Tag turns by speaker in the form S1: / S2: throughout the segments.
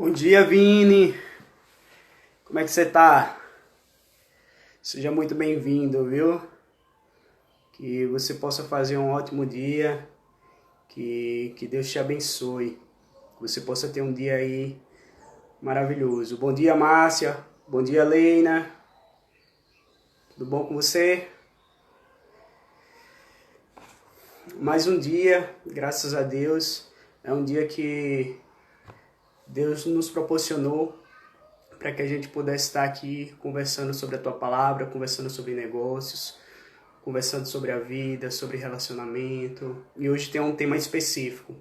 S1: Bom dia, Vini. Como é que você tá? Seja muito bem-vindo, viu? Que você possa fazer um ótimo dia, que Deus te abençoe, que você possa ter um dia aí maravilhoso. Bom dia, Márcia. Bom dia, Leina. Tudo bom com você? Mais um dia, graças a Deus. É um dia que Deus nos proporcionou para que a gente pudesse estar aqui conversando sobre a tua palavra, conversando sobre negócios, conversando sobre a vida, sobre relacionamento. E hoje tem um tema específico,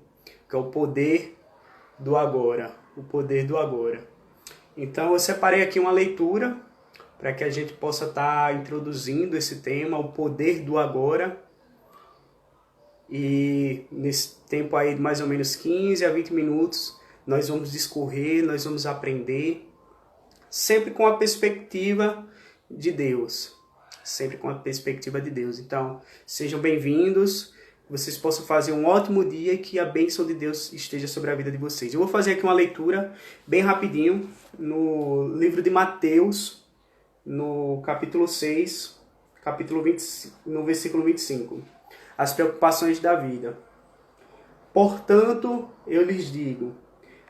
S1: que é o poder do agora. O poder do agora. Então eu separei aqui uma leitura para que a gente possa estar introduzindo esse tema, o poder do agora. E nesse tempo aí de mais ou menos 15 a 20 minutos, nós vamos discorrer, nós vamos aprender, sempre com a perspectiva de Deus. Sempre com a perspectiva de Deus. Então, sejam bem-vindos, que vocês possam fazer um ótimo dia e que a bênção de Deus esteja sobre a vida de vocês. Eu vou fazer aqui uma leitura bem rapidinho no livro de Mateus, no capítulo 6, capítulo 20, no versículo 25. As preocupações da vida. Portanto, eu lhes digo,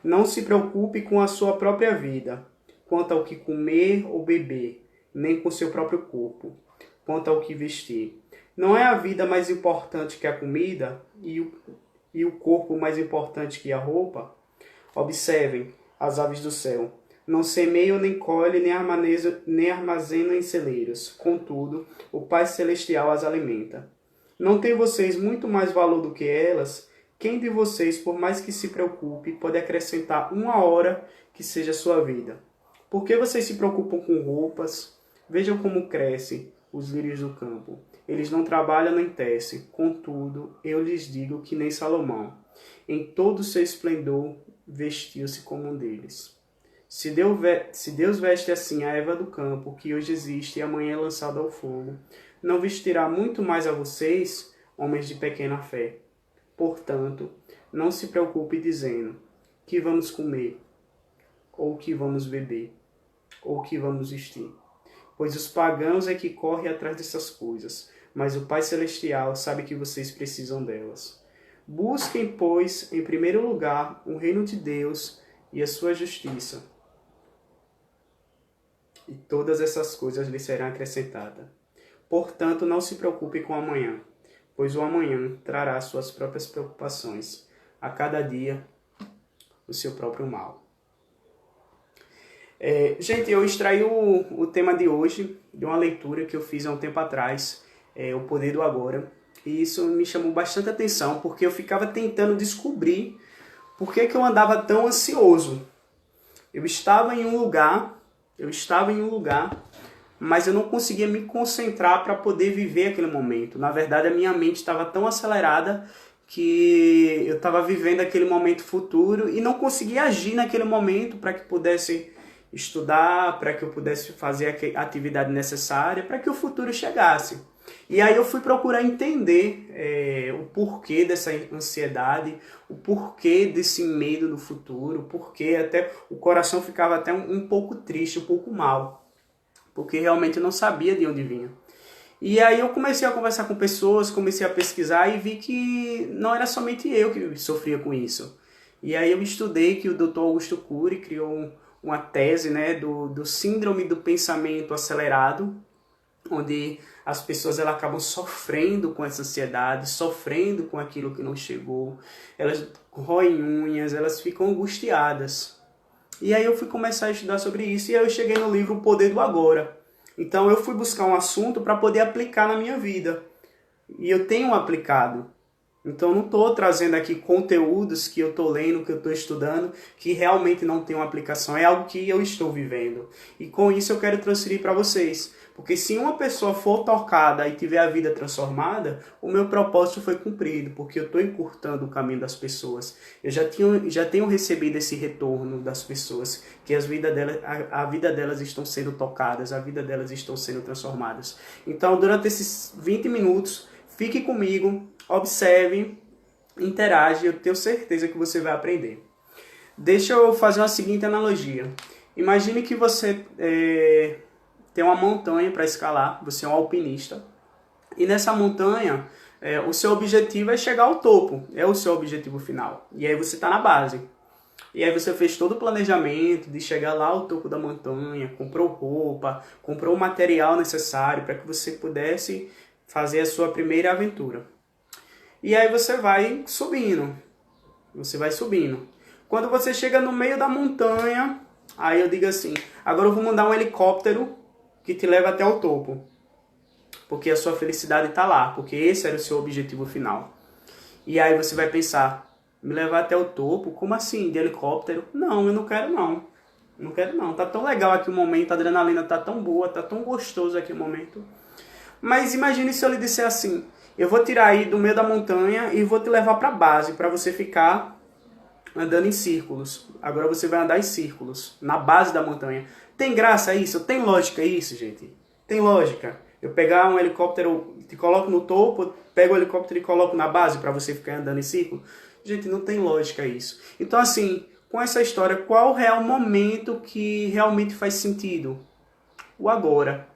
S1: não se preocupe com a sua própria vida, quanto ao que comer ou beber, nem com seu próprio corpo, quanto ao que vestir. Não é a vida mais importante que a comida e o corpo mais importante que a roupa? Observem as aves do céu. Não semeiam, nem colhem, nem armazenam em celeiros. Contudo, o Pai Celestial as alimenta. Não têm vocês muito mais valor do que elas? Quem de vocês, por mais que se preocupe, pode acrescentar uma hora que seja a sua vida? Por que vocês se preocupam com roupas? Vejam como crescem os lírios do campo. Eles não trabalham nem tecem. Contudo, eu lhes digo que nem Salomão, em todo o seu esplendor, vestiu-se como um deles. Se Deus veste assim a erva do campo, que hoje existe e amanhã é lançada ao fogo, não vestirá muito mais a vocês, homens de pequena fé. Portanto, não se preocupe dizendo, que vamos comer, ou que vamos beber, ou que vamos vestir. Pois os pagãos é que correm atrás dessas coisas, mas o Pai Celestial sabe que vocês precisam delas. Busquem, pois, em primeiro lugar, o reino de Deus e a sua justiça, e todas essas coisas lhe serão acrescentadas. Portanto, não se preocupe com o amanhã, pois o amanhã trará suas próprias preocupações. A cada dia, o seu próprio mal. Gente, eu extraí o tema de hoje de uma leitura que eu fiz há um tempo atrás, O Poder do Agora. E isso me chamou bastante atenção, porque eu ficava tentando descobrir por que eu andava tão ansioso. Eu estava em um lugar, mas eu não conseguia me concentrar para poder viver aquele momento. Na verdade, a minha mente estava tão acelerada que eu estava vivendo aquele momento futuro e não conseguia agir naquele momento para que pudesse estudar, para que eu pudesse fazer a atividade necessária, para que o futuro chegasse. E aí eu fui procurar entender o porquê dessa ansiedade, o porquê desse medo do futuro, o porquê até o coração ficava até um pouco triste, um pouco mal, porque realmente eu não sabia de onde vinha. E aí eu comecei a conversar com pessoas, comecei a pesquisar e vi que não era somente eu que sofria com isso. E aí eu estudei que o Dr. Augusto Cury criou uma tese, né, do síndrome do pensamento acelerado, onde as pessoas elas acabam sofrendo com essa ansiedade, sofrendo com aquilo que não chegou, elas roem unhas, elas ficam angustiadas. E aí eu fui começar a estudar sobre isso e aí eu cheguei no livro O Poder do Agora. Então eu fui buscar um assunto para poder aplicar na minha vida. E eu tenho aplicado. Então eu não estou trazendo aqui conteúdos que eu estou lendo, que eu estou estudando, que realmente não tem uma aplicação. É algo que eu estou vivendo. E com isso eu quero transferir para vocês. Porque se uma pessoa for tocada e tiver a vida transformada, o meu propósito foi cumprido, porque eu estou encurtando o caminho das pessoas. Eu já tenho recebido esse retorno das pessoas, que a vida delas estão sendo tocadas, a vida delas estão sendo transformadas. Então, durante esses 20 minutos, fique comigo, observe, interage, eu tenho certeza que você vai aprender. Deixa eu fazer uma seguinte analogia. Imagine que você tem uma montanha para escalar, você é um alpinista, e nessa montanha o seu objetivo é chegar ao topo, é o seu objetivo final. E aí você está na base. E aí você fez todo o planejamento de chegar lá ao topo da montanha, comprou roupa, comprou o material necessário para que você pudesse fazer a sua primeira aventura. E aí você vai subindo. Você vai subindo. Quando você chega no meio da montanha, aí eu digo assim, agora eu vou mandar um helicóptero que te leva até o topo. Porque a sua felicidade está lá, porque esse era o seu objetivo final. E aí você vai pensar, me levar até o topo? Como assim, de helicóptero? Não, eu não quero não. Não quero não. Tá tão legal aqui o momento, a adrenalina tá tão boa, tá tão gostoso aqui o momento. Mas imagine se eu lhe disser assim, eu vou tirar aí do meio da montanha e vou te levar para a base, para você ficar andando em círculos. Agora você vai andar em círculos, na base da montanha. Tem graça isso? Tem lógica isso, gente? Tem lógica. Eu pegar um helicóptero, te coloco no topo, pego o helicóptero e coloco na base para você ficar andando em círculo? Gente, não tem lógica isso. Então, assim, com essa história, qual é o momento que realmente faz sentido? O agora.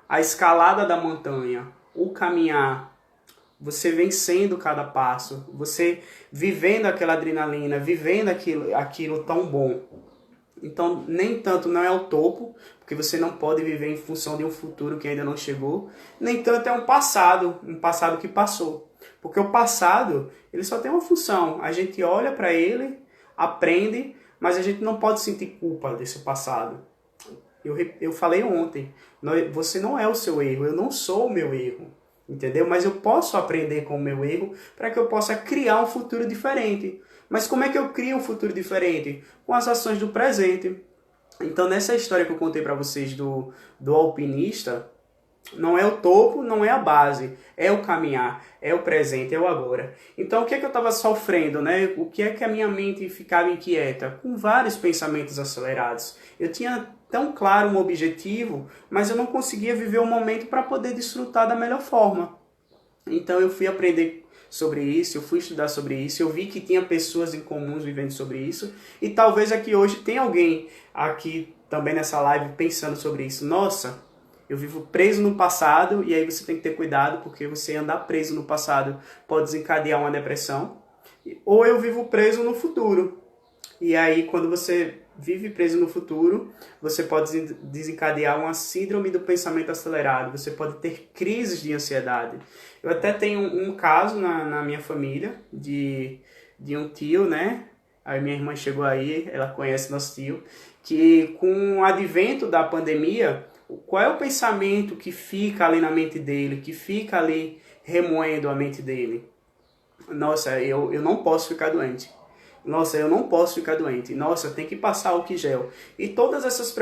S1: A escalada da montanha, o caminhar, você vencendo cada passo, você vivendo aquela adrenalina, vivendo aquilo tão bom. Então, nem tanto não é o topo, porque você não pode viver em função de um futuro que ainda não chegou, nem tanto é um passado que passou. Porque o passado, ele só tem uma função, a gente olha para ele, aprende, mas a gente não pode sentir culpa desse passado. Eu falei ontem, você não é o seu erro, eu não sou o meu erro, entendeu? Mas eu posso aprender com o meu erro para que eu possa criar um futuro diferente. Mas como é que eu crio um futuro diferente? Com as ações do presente. Então, nessa história que eu contei para vocês do alpinista, não é o topo, não é a base, é o caminhar, é o presente, é o agora. Então, o que é que eu estava sofrendo, né? O que é que a minha mente ficava inquieta? Com vários pensamentos acelerados. Eu tinha tão claro um objetivo, mas eu não conseguia viver o momento para poder desfrutar da melhor forma. Então, eu fui aprender sobre isso, eu fui estudar sobre isso, eu vi que tinha pessoas em comuns vivendo sobre isso, e talvez aqui hoje tem alguém aqui também nessa live pensando sobre isso. Nossa, eu vivo preso no passado, e aí você tem que ter cuidado, porque você andar preso no passado pode desencadear uma depressão. Ou eu vivo preso no futuro. E aí, quando você vive preso no futuro, você pode desencadear uma síndrome do pensamento acelerado. Você pode ter crises de ansiedade. Eu até tenho um caso na minha família, de um tio, né? Aí minha irmã chegou aí, ela conhece nosso tio, que com o advento da pandemia, qual é o pensamento que fica ali na mente dele, que fica ali remoendo a mente dele? Nossa, eu não posso ficar doente. Nossa, eu não posso ficar doente. Nossa, tem que passar álcool gel. E todas essas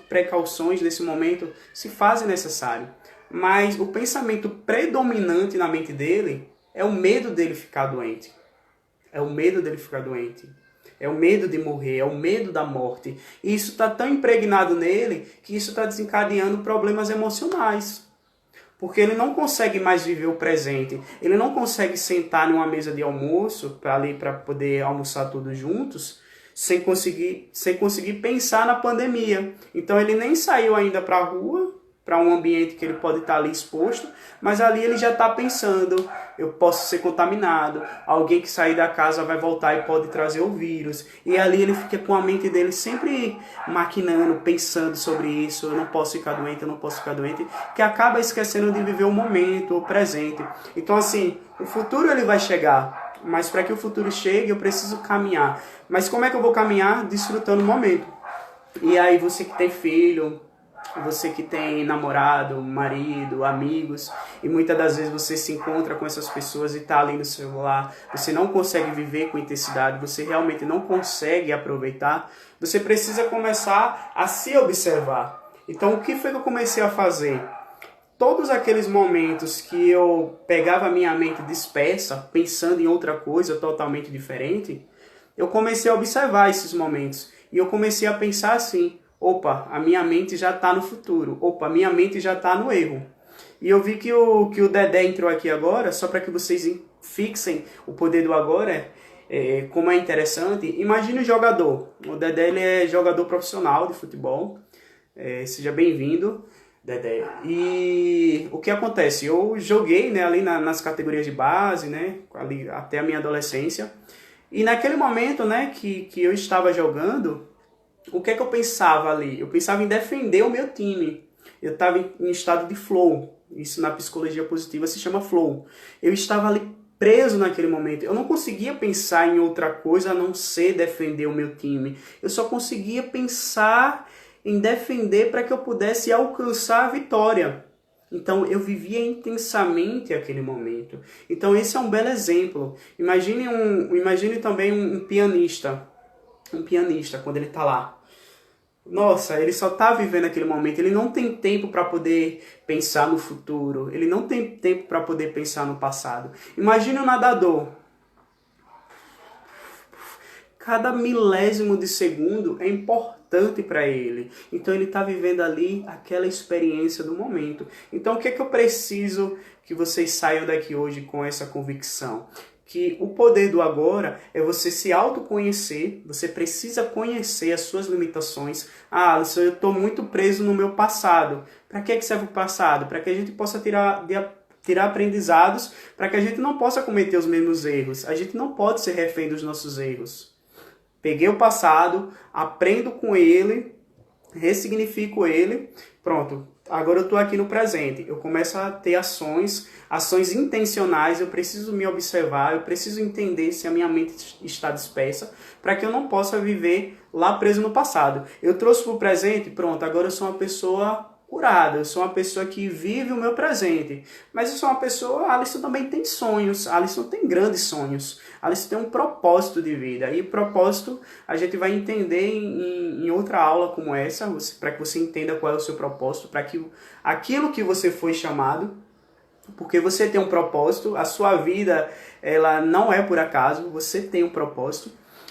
S1: precauções nesse momento se fazem necessário. Mas o pensamento predominante na mente dele é o medo dele ficar doente. É o medo dele ficar doente. É o medo de morrer, é o medo da morte. E isso está tão impregnado nele que isso está desencadeando problemas emocionais. Porque ele não consegue mais viver o presente. Ele não consegue sentar numa mesa de almoço para poder almoçar todos juntos sem conseguir pensar na pandemia. Então ele nem saiu ainda para a rua, para um ambiente que ele pode estar ali exposto, mas ali ele já está pensando, eu posso ser contaminado, alguém que sair da casa vai voltar e pode trazer o vírus. E ali ele fica com a mente dele sempre maquinando, pensando sobre isso, eu não posso ficar doente, eu não posso ficar doente, que acaba esquecendo de viver o momento, o presente. Então assim, o futuro ele vai chegar, mas para que o futuro chegue eu preciso caminhar. Mas como é que eu vou caminhar? Desfrutando o momento. E aí você que tem filho, você que tem namorado, marido, amigos, e muitas das vezes você se encontra com essas pessoas e está ali no celular, você não consegue viver com intensidade, você realmente não consegue aproveitar, você precisa começar a se observar. Então, o que foi que eu comecei a fazer? Todos aqueles momentos que eu pegava a minha mente dispersa, pensando em outra coisa totalmente diferente, eu comecei a observar esses momentos. E eu comecei a pensar assim, opa, a minha mente já está no futuro. Opa, a minha mente já está no erro. E eu vi que o Dedé entrou aqui agora, só para que vocês fixem o poder do agora. como é interessante, imagine um jogador. O Dedé ele é jogador profissional de futebol. Seja bem-vindo, Dedé. E o que acontece? Eu joguei, né, ali nas categorias de base, né, ali até a minha adolescência. E naquele momento, né, que eu estava jogando, o que é que eu pensava ali? Eu pensava em defender o meu time. Eu estava em estado de flow. Isso na psicologia positiva se chama flow. Eu estava ali preso naquele momento. Eu não conseguia pensar em outra coisa a não ser defender o meu time. Eu só conseguia pensar em defender para que eu pudesse alcançar a vitória. Então eu vivia intensamente aquele momento. Então esse é um belo exemplo. Imagine também um pianista. Um pianista, quando ele está lá. Nossa, ele só está vivendo aquele momento. Ele não tem tempo para poder pensar no futuro. Ele não tem tempo para poder pensar no passado. Imagine um nadador. Cada milésimo de segundo é importante para ele. Então ele está vivendo ali aquela experiência do momento. Então o que é que eu preciso que vocês saiam daqui hoje com essa convicção? Que o poder do agora é você se autoconhecer, você precisa conhecer as suas limitações. Ah, Alisson, eu estou muito preso no meu passado. Para que serve o passado? Para que a gente possa tirar aprendizados, para que a gente não possa cometer os mesmos erros. A gente não pode ser refém dos nossos erros. Peguei o passado, aprendo com ele, ressignifico ele, pronto. Agora eu estou aqui no presente. Eu começo a ter ações intencionais, eu preciso me observar, eu preciso entender se a minha mente está dispersa, para que eu não possa viver lá preso no passado. Eu trouxe para o presente, pronto, agora eu sou uma pessoa curada, eu sou uma pessoa que vive o meu presente. Mas eu sou uma pessoa, a Alisson também tem sonhos, a Alisson tem grandes sonhos, a Alisson tem um propósito de vida. E propósito a gente vai entender em outra aula como essa, para que você entenda qual é o seu propósito, para que aquilo que você foi chamado, porque você tem um propósito, a sua vida ela não é por acaso, você tem um propósito.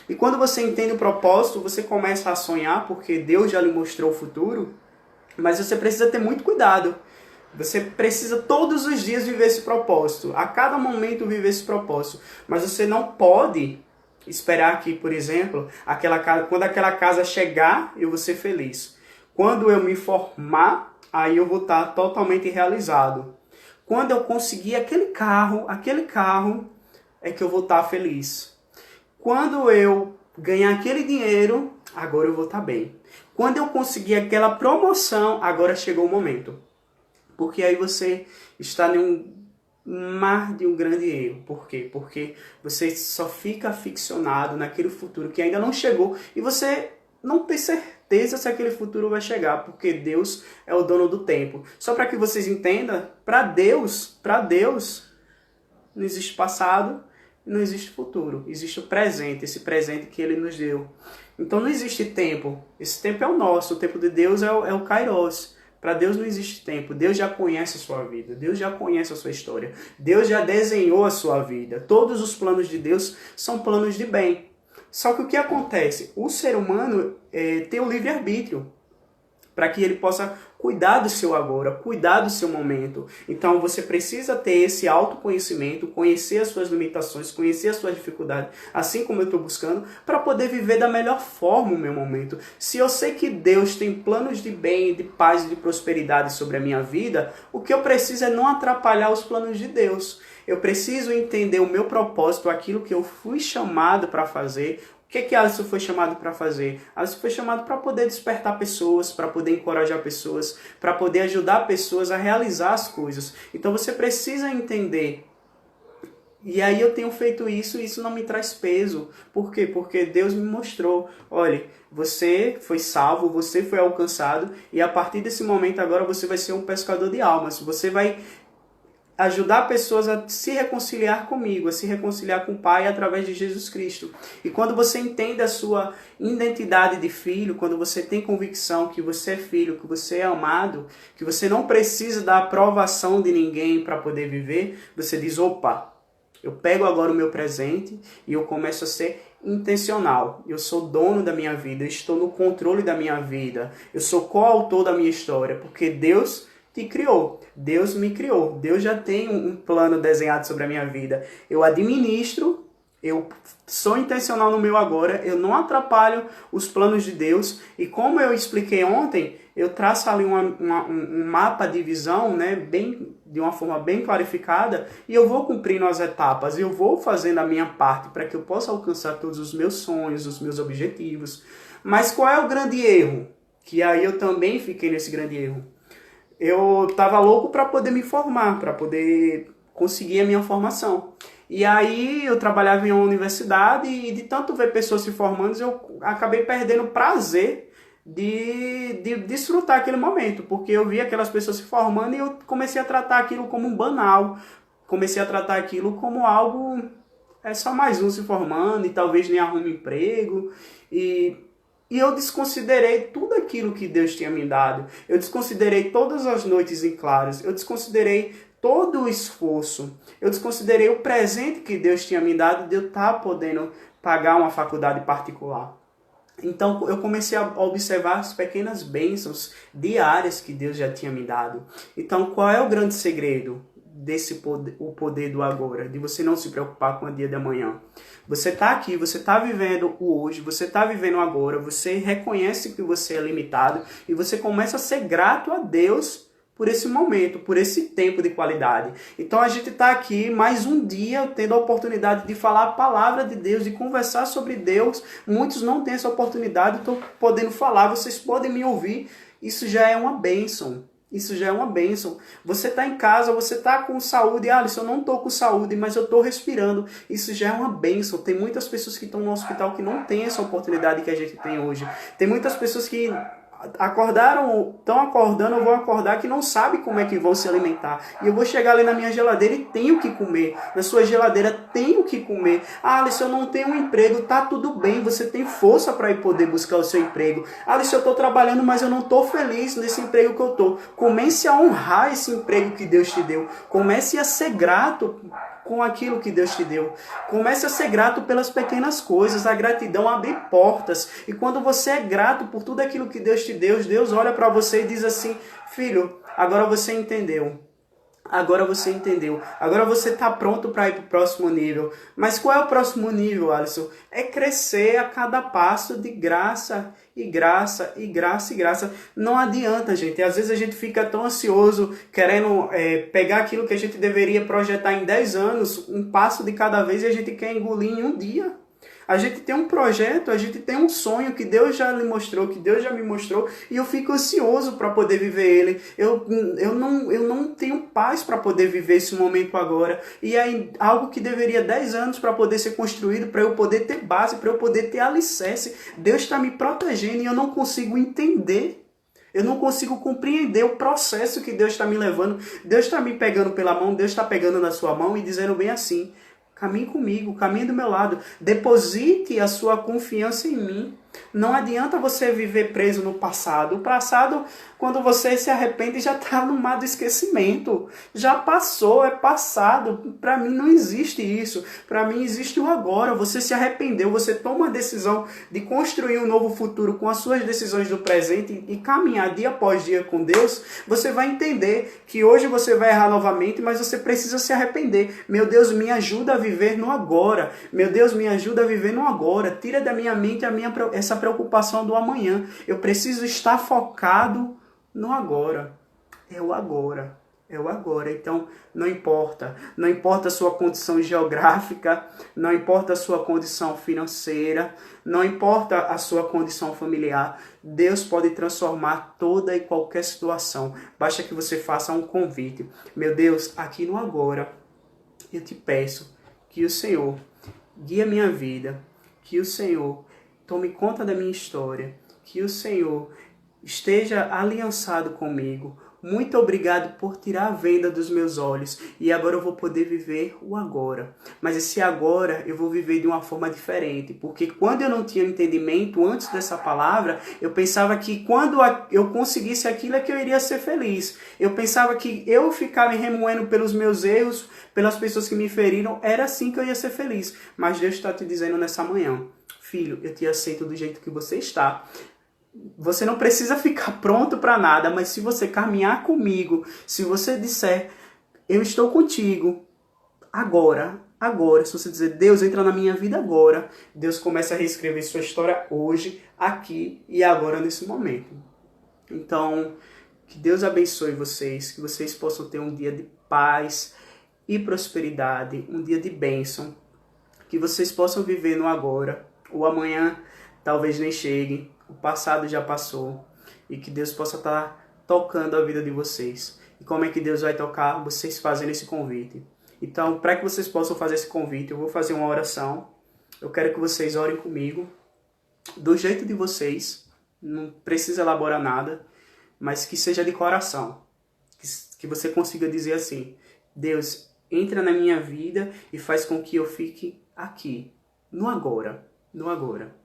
S1: E quando você entende o propósito, você começa a sonhar, porque Deus já lhe mostrou o futuro. Mas você precisa ter muito cuidado. Você precisa todos os dias viver esse propósito. A cada momento viver esse propósito. Mas você não pode esperar que, por exemplo, quando aquela casa chegar, eu vou ser feliz. Quando eu me formar, aí eu vou estar totalmente realizado. Quando eu conseguir aquele carro é que eu vou estar feliz. Quando eu ganhar aquele dinheiro, agora eu vou estar bem. Quando eu conseguir aquela promoção, agora chegou o momento. Porque aí você está em um mar de um grande erro. Por quê? Porque você só fica aficionado naquele futuro que ainda não chegou e você não tem certeza se aquele futuro vai chegar, porque Deus é o dono do tempo. Só para que vocês entendam, para Deus não existe passado, não existe futuro, existe o presente, esse presente que Ele nos deu. Então não existe tempo, esse tempo é o nosso, o tempo de Deus é o Kairos. Para Deus não existe tempo, Deus já conhece a sua vida, Deus já conhece a sua história, Deus já desenhou a sua vida. Todos os planos de Deus são planos de bem. Só que o que acontece? O ser humano tem o livre-arbítrio para que ele possa cuidar do seu agora, cuidar do seu momento. Então você precisa ter esse autoconhecimento, conhecer as suas limitações, conhecer as suas dificuldades, assim como eu estou buscando, para poder viver da melhor forma o meu momento. Se eu sei que Deus tem planos de bem, de paz e de prosperidade sobre a minha vida, o que eu preciso é não atrapalhar os planos de Deus. Eu preciso entender o meu propósito, aquilo que eu fui chamado para fazer. O que Alisson foi chamado para fazer? Alisson foi chamado para poder despertar pessoas, para poder encorajar pessoas, para poder ajudar pessoas a realizar as coisas. Então você precisa entender. E aí eu tenho feito isso e isso não me traz peso. Por quê? Porque Deus me mostrou, olha, você foi salvo, você foi alcançado e a partir desse momento agora você vai ser um pescador de almas. Você vai ajudar pessoas a se reconciliar comigo, a se reconciliar com o Pai através de Jesus Cristo. E quando você entende a sua identidade de filho, quando você tem convicção que você é filho, que você é amado, que você não precisa da aprovação de ninguém para poder viver, você diz, opa, eu pego agora o meu presente e eu começo a ser intencional. Eu sou dono da minha vida, eu estou no controle da minha vida, eu sou coautor da minha história, porque Deus te criou, Deus me criou, Deus já tem um plano desenhado sobre a minha vida. Eu administro Eu sou intencional no meu agora, eu não atrapalho os planos de Deus. E como eu expliquei ontem, eu traço ali um mapa de visão, né, de uma forma bem clarificada, e eu vou cumprindo as etapas, eu vou fazendo a minha parte para que eu possa alcançar todos os meus sonhos, os meus objetivos. Mas qual é o grande erro? Que aí eu também fiquei nesse grande erro. Eu estava louco para poder me formar, para poder conseguir a minha formação. E aí eu trabalhava em uma universidade e de tanto ver pessoas se formando, eu acabei perdendo o prazer de desfrutar aquele momento, porque eu vi aquelas pessoas se formando e eu comecei a tratar aquilo como um banal, comecei a tratar aquilo como algo, é só mais um se formando e talvez nem arrume emprego, e eu desconsiderei tudo aquilo que Deus tinha me dado. Eu desconsiderei todas as noites em claros. Eu desconsiderei todo o esforço. Eu desconsiderei o presente que Deus tinha me dado de eu estar podendo pagar uma faculdade particular. Então eu comecei a observar as pequenas bênçãos diárias que Deus já tinha me dado. Então qual é o grande segredo desse poder, o poder do agora, de você não se preocupar com o dia de amanhã? Você está aqui, você está vivendo o hoje, você está vivendo o agora, você reconhece que você é limitado e você começa a ser grato a Deus por esse momento, por esse tempo de qualidade. Então a gente está aqui mais um dia tendo a oportunidade de falar a palavra de Deus, de conversar sobre Deus. Muitos não têm essa oportunidade, estou podendo falar, vocês podem me ouvir. Isso já é uma bênção. Isso já é uma bênção. Você está em casa, você está com saúde. Alisson, eu não estou com saúde, mas eu estou respirando. Isso já é uma bênção. Tem muitas pessoas que estão no hospital que não têm essa oportunidade que a gente tem hoje. Tem muitas pessoas que estão acordando, eu vou acordar, que não sabe como é que vão se alimentar. E eu vou chegar ali na minha geladeira e tenho que comer. Na sua geladeira tenho que comer. Alisson, eu não tenho um emprego. Tá tudo bem, você tem força para ir poder buscar o seu emprego. Alisson, eu estou trabalhando, mas eu não estou feliz nesse emprego que eu estou. Comece a honrar esse emprego que Deus te deu. Comece a ser grato com aquilo que Deus te deu. Comece a ser grato pelas pequenas coisas. A gratidão abre portas. E quando você é grato por tudo aquilo que Deus te deu, Deus olha para você e diz assim: filho, agora você entendeu. Agora você entendeu. Agora você está pronto para ir para o próximo nível. Mas qual é o próximo nível, Alisson? É crescer a cada passo de graça e graça e graça e graça. Não adianta, gente. Às vezes a gente fica tão ansioso, querendo pegar aquilo que a gente deveria projetar em 10 anos, um passo de cada vez, e a gente quer engolir em um dia. A gente tem um projeto, a gente tem um sonho que Deus já lhe mostrou, que Deus já me mostrou, e eu fico ansioso para poder viver ele. Eu não tenho paz para poder viver esse momento agora. E é algo que deveria 10 anos para poder ser construído, para eu poder ter base, para eu poder ter alicerce. Deus está me protegendo e eu não consigo entender. Eu não consigo compreender o processo que Deus está me levando. Deus está me pegando pela mão, Deus está pegando na sua mão e dizendo bem assim: caminhe comigo, caminhe do meu lado. Deposite a sua confiança em mim. Não adianta você viver preso no passado. O passado, quando você se arrepende, já está no mar do esquecimento. Já passou, é passado. Para mim não existe isso. Para mim existe o agora. Você se arrependeu, você toma a decisão de construir um novo futuro com as suas decisões do presente e caminhar dia após dia com Deus. Você vai entender que hoje você vai errar novamente, mas você precisa se arrepender. Meu Deus, me ajuda a viver no agora. Meu Deus, me ajuda a viver no agora. Tira da minha mente essa preocupação do amanhã. Eu preciso estar focado no agora. É o agora. É o agora. Então, não importa. Não importa a sua condição geográfica, não importa a sua condição financeira, não importa a sua condição familiar. Deus pode transformar toda e qualquer situação. Basta que você faça um convite. Meu Deus, aqui no agora, eu te peço que o Senhor guie a minha vida, que o Senhor tome conta da minha história, que o Senhor esteja aliançado comigo. Muito obrigado por tirar a venda dos meus olhos e agora eu vou poder viver o agora. Mas esse agora eu vou viver de uma forma diferente, porque quando eu não tinha entendimento antes dessa palavra, eu pensava que quando eu conseguisse aquilo é que eu iria ser feliz. Eu pensava que eu ficar me remoendo pelos meus erros, pelas pessoas que me feriram, era assim que eu ia ser feliz. Mas Deus está te dizendo nessa manhã: filho, eu te aceito do jeito que você está. Você não precisa ficar pronto para nada, mas se você caminhar comigo, se você disser: eu estou contigo agora, agora, se você dizer, Deus, entra na minha vida agora, Deus começa a reescrever sua história hoje, aqui e agora, nesse momento. Então, que Deus abençoe vocês, que vocês possam ter um dia de paz e prosperidade, um dia de bênção, que vocês possam viver no agora. O amanhã talvez nem chegue, o passado já passou, e que Deus possa estar tocando a vida de vocês. E como é que Deus vai tocar? Vocês fazendo esse convite. Então, para que vocês possam fazer esse convite, eu vou fazer uma oração. Eu quero que vocês orem comigo, do jeito de vocês, não precisa elaborar nada, mas que seja de coração. Que você consiga dizer assim, Deus, entra na minha vida e faz com que eu fique aqui, no agora, no agora.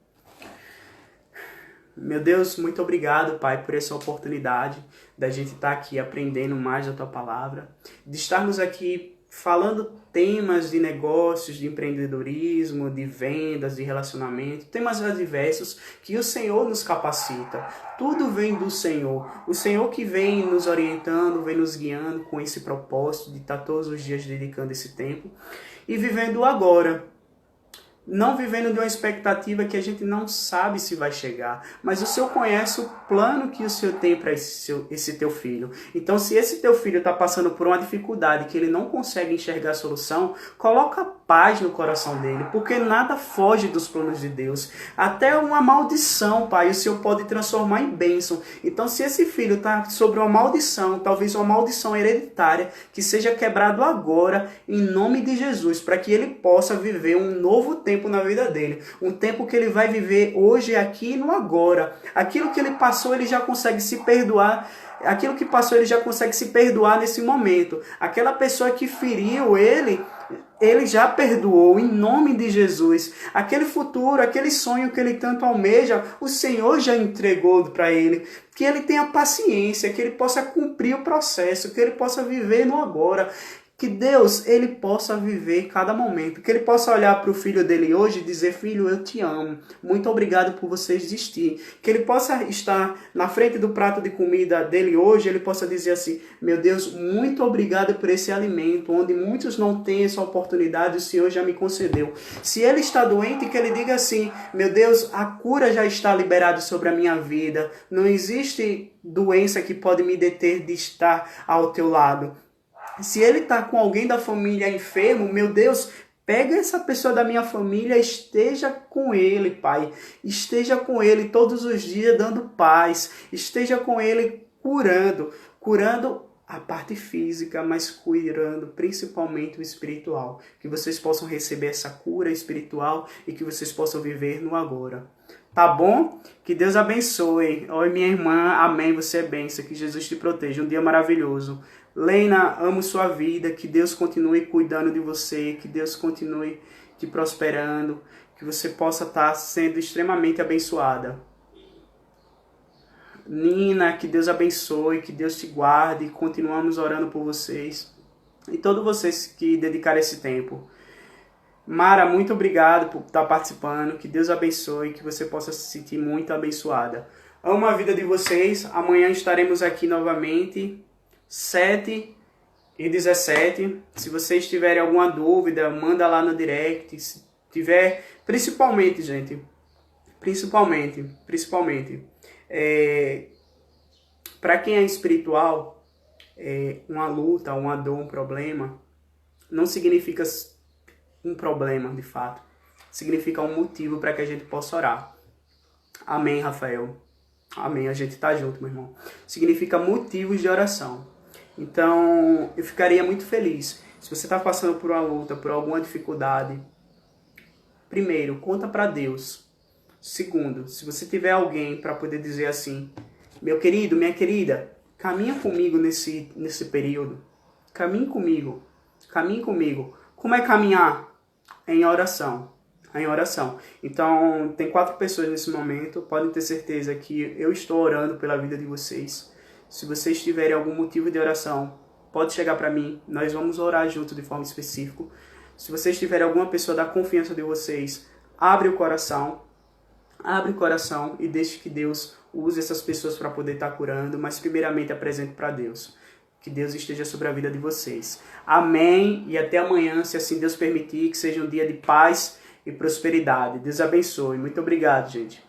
S1: Meu Deus, muito obrigado, Pai, por essa oportunidade da gente estar aqui aprendendo mais da Tua Palavra, de estarmos aqui falando temas de negócios, de empreendedorismo, de vendas, de relacionamento, temas diversos que o Senhor nos capacita. Tudo vem do Senhor. O Senhor que vem nos orientando, vem nos guiando com esse propósito de estar todos os dias dedicando esse tempo e vivendo agora. Não vivendo de uma expectativa que a gente não sabe se vai chegar. Mas o Senhor conhece o plano que o Senhor tem para esse teu filho. Então, se esse teu filho está passando por uma dificuldade que ele não consegue enxergar a solução, coloca paz no coração dele. Porque nada foge dos planos de Deus. Até uma maldição, Pai, o Senhor pode transformar em bênção. Então, se esse filho está sobre uma maldição, talvez uma maldição hereditária, que seja quebrado agora, em nome de Jesus, para que ele possa viver um novo tempo na vida dele, um tempo que ele vai viver hoje, aqui e no agora. Aquilo que ele passou, ele já consegue se perdoar. Aquilo que passou, ele já consegue se perdoar nesse momento. Aquela pessoa que feriu ele já perdoou em nome de Jesus. Aquele futuro, aquele sonho que ele tanto almeja, o Senhor já entregou para ele. Que ele tenha paciência, que ele possa cumprir o processo, que ele possa viver no agora. Que Deus, ele possa viver cada momento. Que ele possa olhar para o filho dele hoje e dizer, filho, eu te amo. Muito obrigado por você existir. Que ele possa estar na frente do prato de comida dele hoje, ele possa dizer assim, meu Deus, muito obrigado por esse alimento, onde muitos não têm essa oportunidade, o Senhor já me concedeu. Se ele está doente, que ele diga assim, meu Deus, a cura já está liberada sobre a minha vida. Não existe doença que pode me deter de estar ao teu lado. Se ele está com alguém da família enfermo, meu Deus, pega essa pessoa da minha família, esteja com ele, Pai. Esteja com ele todos os dias dando paz. Esteja com ele curando a parte física, mas curando principalmente o espiritual. Que vocês possam receber essa cura espiritual e que vocês possam viver no agora. Tá bom? Que Deus abençoe. Oi, minha irmã. Amém. Você é bênção. Que Jesus te proteja. Um dia maravilhoso. Lena, amo sua vida, que Deus continue cuidando de você, que Deus continue te prosperando, que você possa estar sendo extremamente abençoada. Nina, que Deus abençoe, que Deus te guarde, continuamos orando por vocês e todos vocês que dedicaram esse tempo. Mara, muito obrigado por estar participando, que Deus abençoe, que você possa se sentir muito abençoada. Amo a vida de vocês, amanhã estaremos aqui novamente. 7h17. Se vocês tiverem alguma dúvida, manda lá no direct. Se tiver, principalmente, gente, principalmente, para quem é espiritual, uma luta, uma dor, um problema, não significa um problema, de fato. Significa um motivo para que a gente possa orar. Amém, Rafael. Amém, a gente tá junto, meu irmão. Significa motivos de oração. Então, eu ficaria muito feliz. Se você está passando por uma luta, por alguma dificuldade, primeiro, conta para Deus. Segundo, se você tiver alguém para poder dizer assim, meu querido, minha querida, caminha comigo nesse período. Caminhe comigo. Como é caminhar? Em oração. Então, tem 4 pessoas nesse momento. Podem ter certeza que eu estou orando pela vida de vocês. Se vocês tiverem algum motivo de oração, pode chegar para mim. Nós vamos orar junto de forma específica. Se vocês tiverem alguma pessoa da confiança de vocês, abre o coração e deixe que Deus use essas pessoas para poder estar curando. Mas primeiramente apresente para Deus. Que Deus esteja sobre a vida de vocês. Amém e até amanhã, se assim Deus permitir, que seja um dia de paz e prosperidade. Deus abençoe. Muito obrigado, gente.